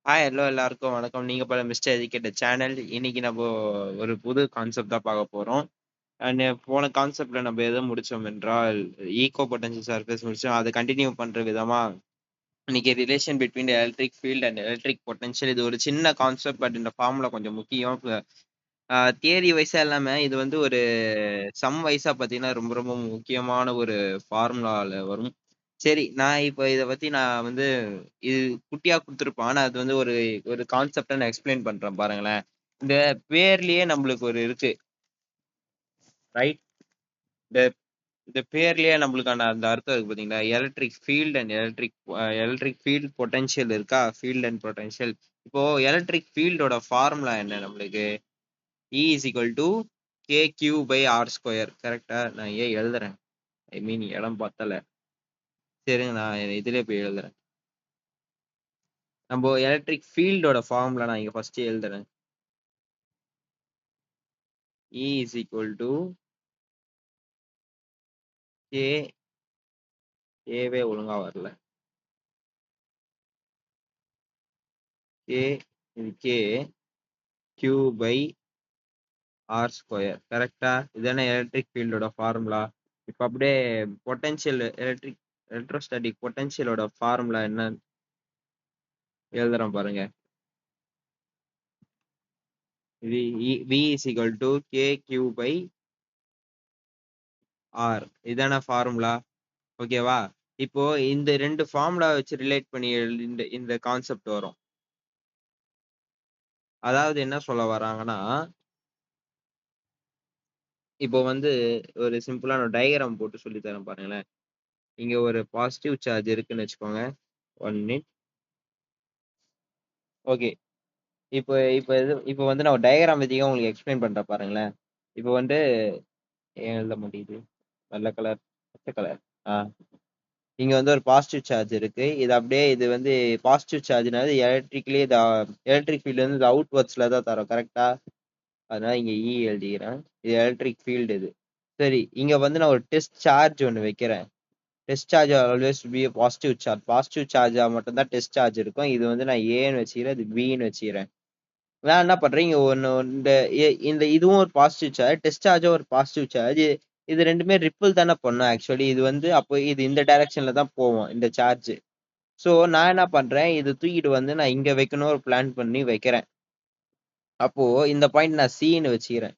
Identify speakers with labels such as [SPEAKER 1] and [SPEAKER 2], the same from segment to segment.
[SPEAKER 1] Hello எல்லாருக்கும் வணக்கம். நீங்க போல மிஸ்டர் எஜுகேட்டட் சேனல். இன்னைக்கு நம்ம ஒரு புது கான்செப்ட் தான் பார்க்க போறோம். அண்ட் போன கான்செப்ட்ல நம்ம எதை முடிச்சோம் என்றால் ஈகோ பொட்டன்ஷியல் சர்ஃபேஸ் முடிச்சோம். அதை கண்டினியூ பண்ற விதமா இன்னைக்கு relation between electric field and electric potential. இது ஒரு சின்ன கான்செப்ட், பட் இந்த ஃபார்முலா கொஞ்சம் முக்கியம். தியரி வைஸா இல்லாம இது வந்து ஒரு சம் வைஸா பார்த்தீங்கன்னா ரொம்ப ரொம்ப முக்கியமான ஒரு ஃபார்முலால வரும். சரி, நான் இப்போ இத பத்தி நான் வந்து இது குட்டியா குடுத்துருப்பேன். ஆனா அது வந்து ஒரு ஒரு கான்செப்ட்டா நான் எக்ஸ்பிளைன் பண்றேன் பாருங்களேன். இந்த பேர்லயே நம்மளுக்கு ஒரு இருக்கு. ரைட்? இந்த இந்த பேர்லயே நம்மளுக்கான அந்த அர்த்தம் இருக்கு பார்த்தீங்களா? Electric field and electric field potential இருக்கா? Field and potential. இப்போ எலக்ட்ரிக் ஃபீல்டோட ஃபார்முலா என்ன நம்மளுக்கு? E is equal to KQ/R². கரெக்ட்டா? நான் ஏன் எழுதுறேன்? ஐ மீன் இடம் பத்தல. சரிங்க, நான் இதுலயே போய் எழுதுறேன். நம்ம எலக்ட்ரிக் ஃபீல்டோட ஃபார்முலா நான் இங்க ஃபர்ஸ்ட் எழுதுறேன். E is equal to K. ஏவே ஒழுங்கா வரல. K இது K Q/R². கரெக்ட்டா? இதானே எலக்ட்ரிக் ஃபீல்டோட ஃபார்முலா. இப்ப அப்படியே பொட்டன்ஷியல் எலக்ட்ரோஸ்டாட்டிக் பொட்டன்ஷியலோட ஃபார்முலா என்னன்னு எழுதுறேன் பாருங்க. இது V is equal to KQ/R. இதான ஃபார்முலா. ஓகேவா? இப்போ இந்த 2 ஃபார்முலா வச்சு ரிலேட் பண்ணி இந்த இந்த கான்செப்ட் வரும். அதாவது என்ன சொல்ல வராங்கன்னா, இப்போ வந்து ஒரு சிம்பிளான டயகிராம் போட்டு சொல்லி தரேன் பாருங்களேன். இங்க ஒரு பாசிட்டிவ் சார்ஜ் இருக்குன்னு வச்சுக்கோங்க. 1 மினிட். ஓகே. இப்போ வந்து நான் டயகிராம் வச்சு உங்களுக்கு எக்ஸ்பிளைன் பண்றேன் பாருங்களேன். இப்போ வந்து ஏன் எழுத மாட்டேங்குது? வெள்ள கலர், பச்சை கலர். ஆ. இங்க வந்து ஒரு பாசிட்டிவ் சார்ஜ் இருக்கு. இது அப்படியே இது வந்து பாசிட்டிவ் சார்ஜ்னால எலக்ட்ரிக்கலி எலக்ட்ரிக் ஃபீல்ட் வந்து இது அவுட்வர்ட்ஸ்ல தான் தரும். கரெக்ட்டா? அதனால இங்க E எழுதிக்கிறேன். இது எலக்ட்ரிக் ஃபீல்ட் இது. சரி, இங்க வந்து நான் ஒரு டெஸ்ட் சார்ஜ் ஒண்ணு வைக்கிறேன். Test charge always be positive charge. Positive சார்ஜா மட்டும் தான் டெஸ்ட் சார்ஜ் இருக்கும். இது வந்து நான் ஏன்னு வச்சுக்கிறேன். இது பின்னு வச்சுக்கிறேன். நான் என்ன பண்றேன், இங்க ஒண்ணு இந்த இந்த இதுவும் ஒரு பாசிட்டிவ் சார்ஜ், டெஸ்ட் சார்ஜும் ஒரு பாசிட்டிவ் சார்ஜ். இது 2மே ரிப்பிள் தானே பண்ணும் ஆக்சுவலி. இது வந்து அப்போ இது இந்த டைரக்ஷன்ல தான் போவும் இந்த சார்ஜ். சோ நான் என்ன பண்றேன், இது தூக்கிட்டு வந்து நான் இங்க வைக்கணும் ஒரு பிளான் பண்ணி வைக்கிறேன். அப்போ இந்த பாயிண்ட் நான் Cன்னு வச்சுக்கிறேன்.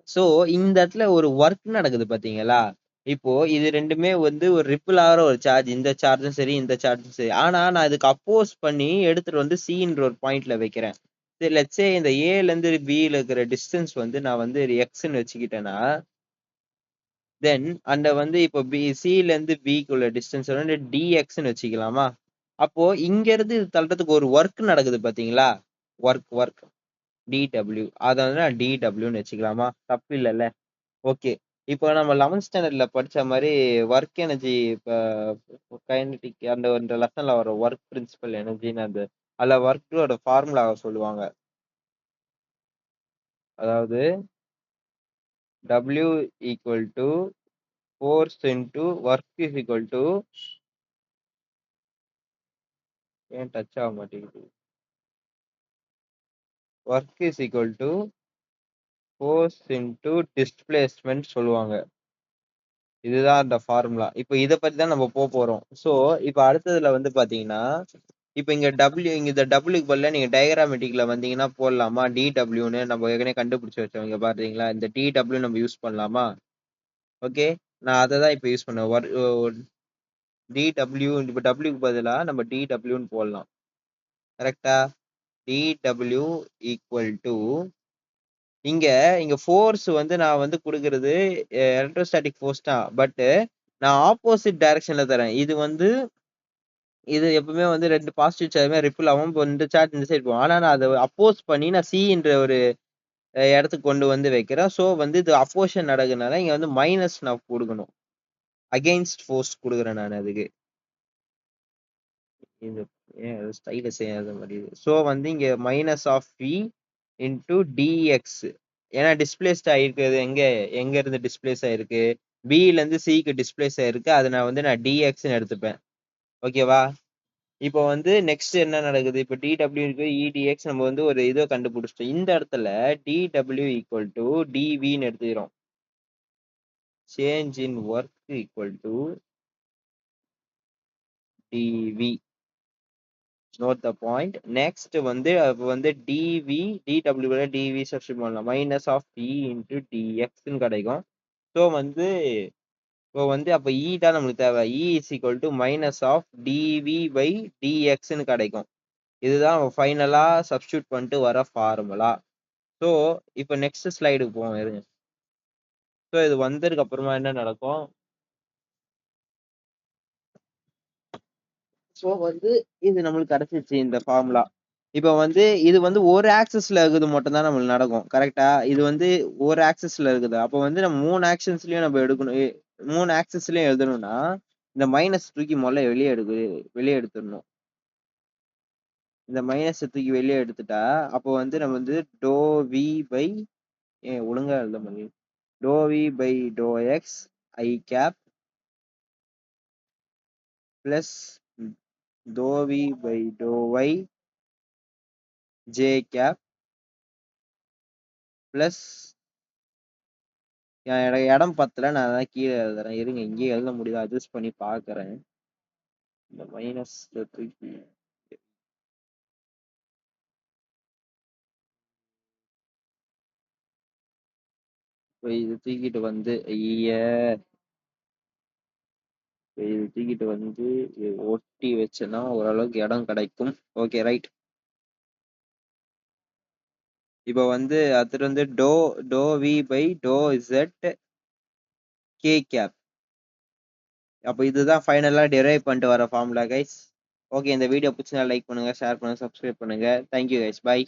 [SPEAKER 1] சோ இந்த இடத்துல ஒரு ஒர்க் நடக்குது பாத்தீங்களா? இப்போ இது 2மே வந்து ஒரு ரிப்பிள் ஆகுற ஒரு சார்ஜ். இந்த சார்ஜும் சரி, இந்த சார்ஜும் சரி. ஆனா நான் இதுக்கு அப்போஸ் பண்ணி எடுத்துட்டு வந்து Cன்ற ஒரு பாயிண்ட்ல வைக்கிறேன். சரி, லெட்ஸ் சே இந்த Aல இருந்து Bல இருக்கிற டிஸ்டன்ஸ் வந்து நான் வந்து Xன்னு வச்சுக்கிட்டேன்னா, தென் அந்த வந்து இப்போ Cல இருந்து Bக்கு உள்ள டிஸ்டன்ஸ் வந்து dxன்னு வச்சுக்கலாமா? அப்போ இங்க இருந்து இது தள்ளுறதுக்கு ஒரு ஒர்க் நடக்குது பாத்தீங்களா? Work dw. அத வந்து நான் dwன்னு வச்சுக்கலாமா? தப்பு இல்லல்ல. ஓகே. இப்போ நம்ம 11த் ஸ்டாண்டர்ட்ல படிச்ச மாரி வொர்க் எனர்ஜி இப்ப கைனடிக் அந்த அந்த லெசன்ல வரும் வொர்க் பிரின்சிபல் எனர்ஜின்னு அதுல வொர்க்கோட ஃபார்முலாவ சொல்லுவாங்க. அதாவது W equal to force into work is equal to ஏன் டச் ஆக மாட்டேங்குது? Work is equal to force into displacement சொல்லுவாங்க. இதுதான் அந்த ஃபார்முலா. இப்போ இத பத்தி தான் நம்ம போறோம். சோ இப்போ அடுத்ததுல வந்து பாத்தீங்கன்னா, இப்போ இங்க இந்த டபிள்யூக்கு பதிலா நீங்க டயகிராமேட்டிக்ல வந்தீங்கன்னா போடலாமா? DWன்னு நம்ம ஏற்கனவே கண்டுபிடிச்சு வச்சோம். இங்க பாத்தீங்களா? இந்த DW நம்ம யூஸ் பண்ணலாமா? ஓகே. நான் அத தான் இப்போ யூஸ் பண்ணேன். DW இப்போ Wக்கு பதிலா நம்ம DWன்னு போடலாம். கரெக்ட்டா? DW ஈக்குவல் டு இங்க இங்க ஃபோர்ஸ் வந்து நான் வந்து குடுக்குறது எலக்ட்ரோஸ்டாட்டிக் ஃபோர்ஸ் தான். பட் நான் ஆப்போசிட் டைரக்ஷன்ல தரேன். இது எப்பவுமே வந்து 2 பாசிட்டிவ் சார்ஜ்மே ரிப்பிள் ஆகும். இப்போ இந்த சார்ஜ் இந்த சைடு போகும். ஆனா நான் அத அப்போஸ் பண்ணி நான் Cன்ற ஒரு இடத்துக்கு கொண்டு வந்து வைக்கிறேன். சோ வந்து இது அப்போஷன் நடக்குறனால இங்க வந்து மைனஸ் நான் குடுக்கணும். அகைன்ஸ்ட் ஃபோர்ஸ் குடுக்குறேன் நான் அதுக்கு. இது ஏன் ஸ்டைல செய்யாத மாரி. சோ வந்து இங்க minus of V into dx. ஏன்னா டிஸ்பிளேஸ்ட் ஆயிருக்கிறது எங்க எங்க இருந்து டிஸ்பிளேஸ் ஆயிருக்கு? Bல இருந்து Cக்கு டிஸ்பிளேஸ் ஆயிருக்கு. அத நான் dxன்னு எடுத்துப்பேன். ஓகேவா? இப்போ வந்து நெக்ஸ்ட் என்ன நடக்குது? இப்போ dw இருக்கு edx நம்ம வந்து ஒரு இதை கண்டுபிடிச்சிட்டோம். இந்த இடத்துல dw ஈக்குவல் டு dvன்னு எடுத்துக்கிறோம். Change in work equal to dv. Note the point. Next வந்து அப்போ வந்து dv dw dv சப்ஸ்டிட் பண்ணலாம். மைனஸ் ஆஃப் e இன்டு dxன்னு கிடைக்கும். ஸோ வந்து இப்போ வந்து அப்போ e தான் நம்மளுக்கு தேவை. e is equal to minus of dv by dxன்னு கிடைக்கும். இதுதான் நம்ம ஃபைனலா சப்ஸ்டியூட் பண்ணிட்டு வர ஃபார்முலா. ஸோ இப்போ நெக்ஸ்ட் ஸ்லைடுக்கு போவோம் இருங்க. ஸோ இது வந்ததுக்கு அப்புறமா என்ன நடக்கும்? ஸோ வந்து இது நம்மளுக்கு கிடைச்சிச்சு இந்த ஃபார்முலா. இப்போ வந்து இது வந்து ஒரு ஆக்சஸ்ல இருக்குது மட்டும் தான் நம்மளுக்கு நடக்கும். கரெக்டா? இது வந்து ஒரு ஆக்சஸ்ல இருக்குது. அப்போ வந்து நம்ம 3 ஆக்சன்ஸ்லயும் நம்ம எடுக்கணும். 3 ஆக்சஸ்லயும் எழுதணும்னா இந்த மைனஸ் தூக்கி முதல்ல வெளியே எடுத்துடணும். இந்த மைனஸ் தூக்கி வெளியே எடுத்துட்டா அப்போ வந்து நம்ம வந்து டோ வி பை ஒழுங்கா எழுத முடியும். Doe V by doe X I cap plus doe V by doe Y J cap plus இடம் பத்தல, நான் அதான் கீழே எழுதுறேன். இருங்க, இங்கேயே எழுத முடியுதா அட்ஜஸ்ட் பண்ணி பாக்குறேன். இந்த மைனஸ் தூக்கி இது தூக்கிட்டு வந்து இது தூக்கிட்டு வந்து ஒட்டி வச்சேன்னா ஓரளவுக்கு இடம் கிடைக்கும். Okay right. இப்போ வந்து அது வந்து doe V by doe Z K cap. அப்போ இதுதான் ஃபைனலா டெரைவ் பண்ணிட்டு வர ஃபார்முலா கைஸ். ஓகே, இந்த வீடியோ பிடிச்சினா லைக் பண்ணுங்க, ஷேர் பண்ணுங்க, சப்ஸ்கிரைப் பண்ணுங்க. Thank you guys, by.